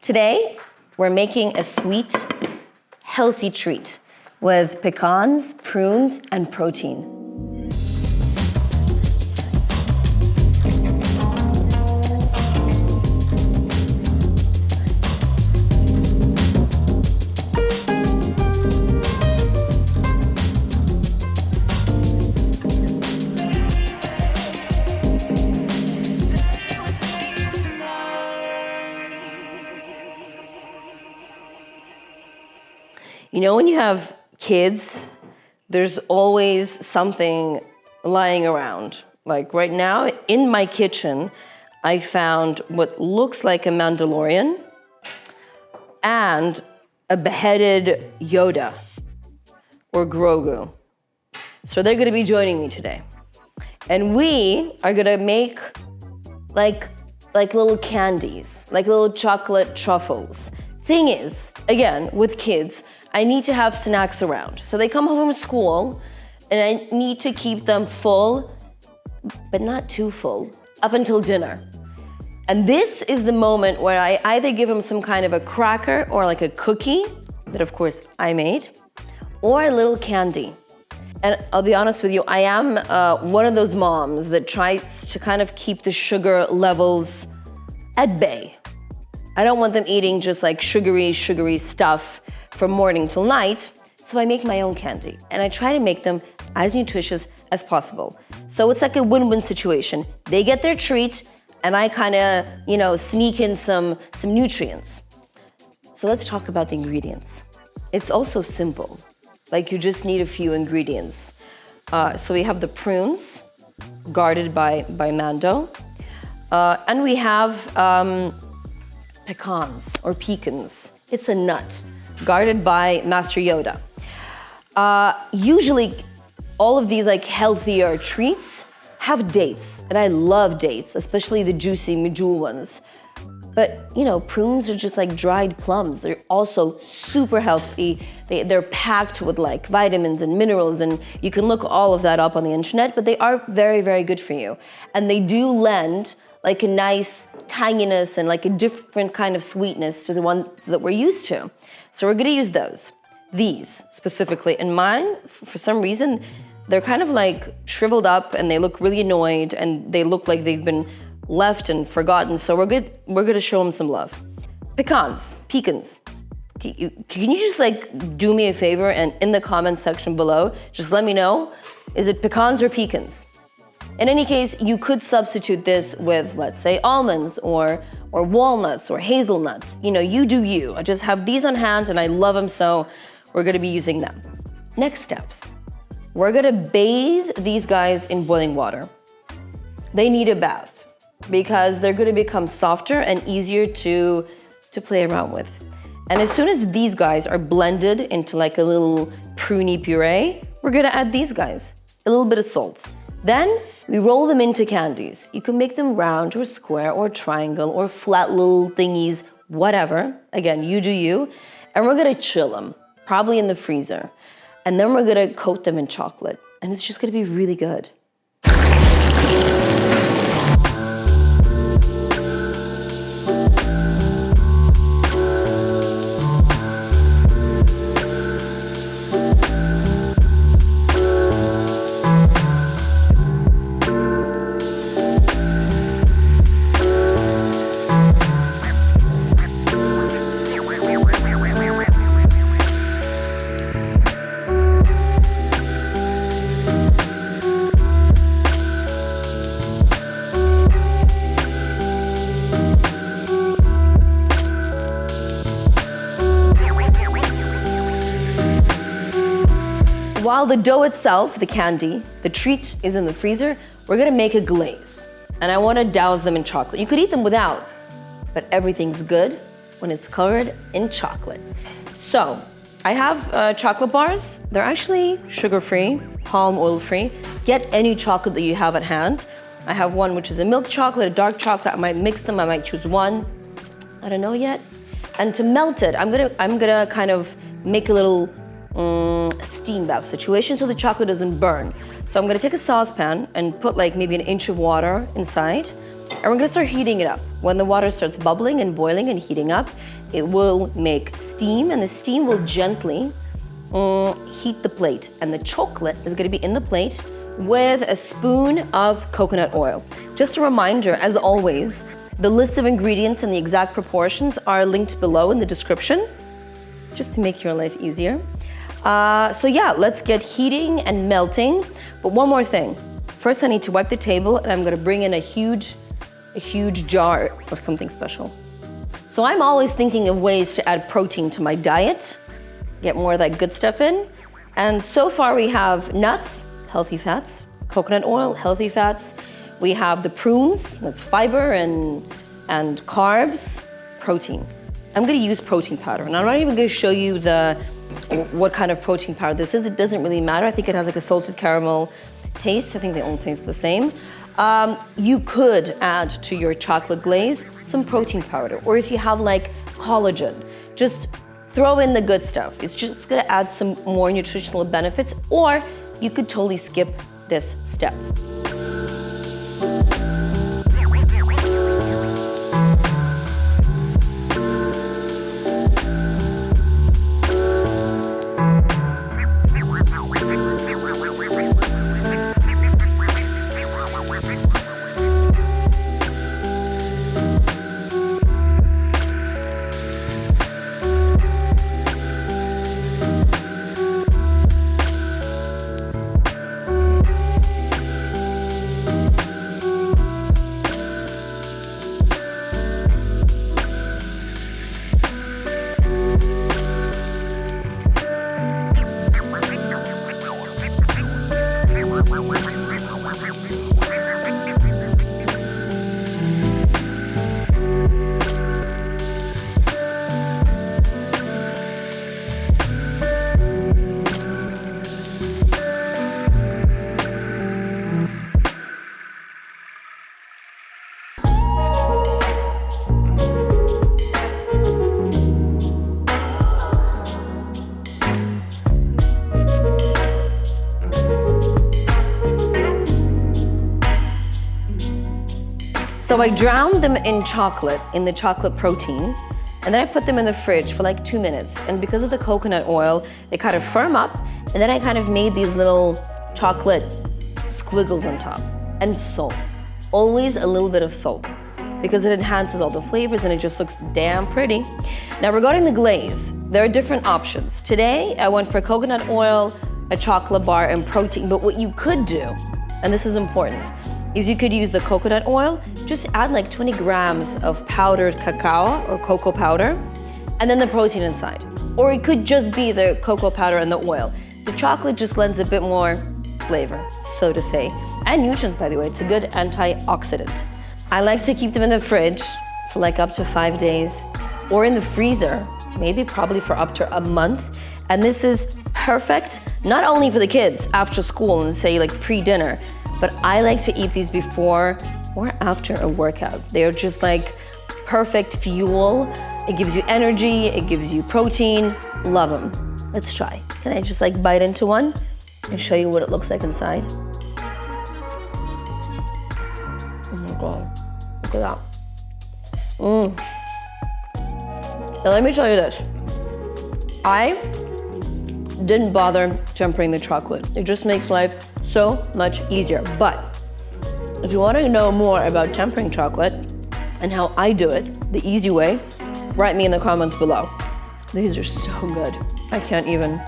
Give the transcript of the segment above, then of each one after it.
Today, we're making a sweet, healthy treat with pecans, prunes, and protein. You know, when you have kids, there's always something lying around. Like right now, in my kitchen, I found what looks like a Mandalorian and a beheaded Yoda or Grogu. So they're gonna be joining me today. And we are gonna make like little candies, like little chocolate truffles. Thing is, again, with kids, I need to have snacks around. So they come home from school and I need to keep them full, but not too full, up until dinner. And this is the moment where I either give them some kind of a cracker or like a cookie, that of course I made, or a little candy. And I'll be honest with you, I am one of those moms that tries to kind of keep the sugar levels at bay. I don't want them eating just like sugary stuff from morning till night, so I make my own candy. And I try to make them as nutritious as possible. So it's like a win-win situation. They get their treat, and I kind of, sneak in some nutrients. So let's talk about the ingredients. It's also simple. Like you just need a few ingredients. So we have the prunes, guarded by Mando. And we have pecans or pecans. It's a nut, guarded by Master Yoda. Usually, all of these like healthier treats have dates, and I love dates, especially the juicy medjool ones. But prunes are just like dried plums. They're also super healthy. They're packed with like vitamins and minerals, and you can look all of that up on the internet, but they are very, very good for you. And they do lend like a nice tanginess and like a different kind of sweetness to the ones that we're used to. So we're gonna use those. These specifically. And mine, for some reason, they're kind of like shriveled up and they look really annoyed and they look like they've been left and forgotten. So we're gonna show them some love. Pecans. Can you just like do me a favor and in the comments section below, just let me know, is it pecans or pecans? In any case, you could substitute this with, let's say, almonds or walnuts or hazelnuts. You do you. I just have these on hand and I love them, so we're gonna be using them. Next steps. We're gonna bathe these guys in boiling water. They need a bath because they're gonna become softer and easier to play around with. And as soon as these guys are blended into like a little pruny puree, we're gonna add these guys, a little bit of salt. Then we roll them into candies. You can make them round or square or triangle or flat little thingies, whatever. Again, you do you. And we're gonna chill them, probably in the freezer. And then we're gonna coat them in chocolate. And it's just gonna be really good. While the dough itself, the candy, the treat is in the freezer, we're gonna make a glaze. And I wanna douse them in chocolate. You could eat them without, but everything's good when it's covered in chocolate. So, I have chocolate bars. They're actually sugar-free, palm oil-free. Get any chocolate that you have at hand. I have one which is a milk chocolate, a dark chocolate. I might mix them, I might choose one. I don't know yet. And to melt it, I'm gonna kind of make a little steam bath situation so the chocolate doesn't burn. So I'm gonna take a saucepan and put like maybe an inch of water inside. And we're gonna start heating it up. When the water starts bubbling and boiling and heating up, it will make steam, and the steam will gently heat the plate. And the chocolate is gonna be in the plate with a spoon of coconut oil. Just a reminder, as always, the list of ingredients and the exact proportions are linked below in the description, just to make your life easier. So yeah, let's get heating and melting. But one more thing. First, I need to wipe the table, and I'm gonna bring in a huge jar of something special. So I'm always thinking of ways to add protein to my diet, get more of that good stuff in. And so far we have nuts, healthy fats, coconut oil, healthy fats. We have the prunes, that's fiber and carbs, protein. I'm gonna use protein powder, and I'm not even gonna show you what kind of protein powder this is. It doesn't really matter. I think it has like a salted caramel taste. I think they all taste the same. You could add to your chocolate glaze some protein powder, or if you have like collagen, just throw in the good stuff. It's just gonna add some more nutritional benefits, or you could totally skip this step. So I drowned them in chocolate, in the chocolate protein, and then I put them in the fridge for like 2 minutes. And because of the coconut oil, they kind of firm up, and then I kind of made these little chocolate squiggles on top. And salt, always a little bit of salt, because it enhances all the flavors and it just looks damn pretty. Now regarding the glaze, there are different options. Today, I went for coconut oil, a chocolate bar, and protein, but what you could do, and this is important, is you could use the coconut oil, just add like 20 grams of powdered cacao or cocoa powder, and then the protein inside. Or it could just be the cocoa powder and the oil. The chocolate just lends a bit more flavor, so to say. And nutrients, by the way, it's a good antioxidant. I like to keep them in the fridge for like up to 5 days, or in the freezer, maybe probably for up to a month. And this is perfect, not only for the kids after school and say like pre-dinner, but I like to eat these before or after a workout. They are just like perfect fuel. It gives you energy, it gives you protein. Love them. Let's try. Can I just like bite into one and show you what it looks like inside? Oh my God, look at that. Now let me tell you this. I didn't bother tempering the chocolate. It just makes life so much easier. But if you want to know more about tempering chocolate and how I do it, the easy way, write me in the comments below. These are so good. I can't even.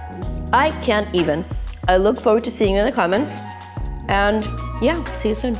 I look forward to seeing you in the comments. And yeah, see you soon.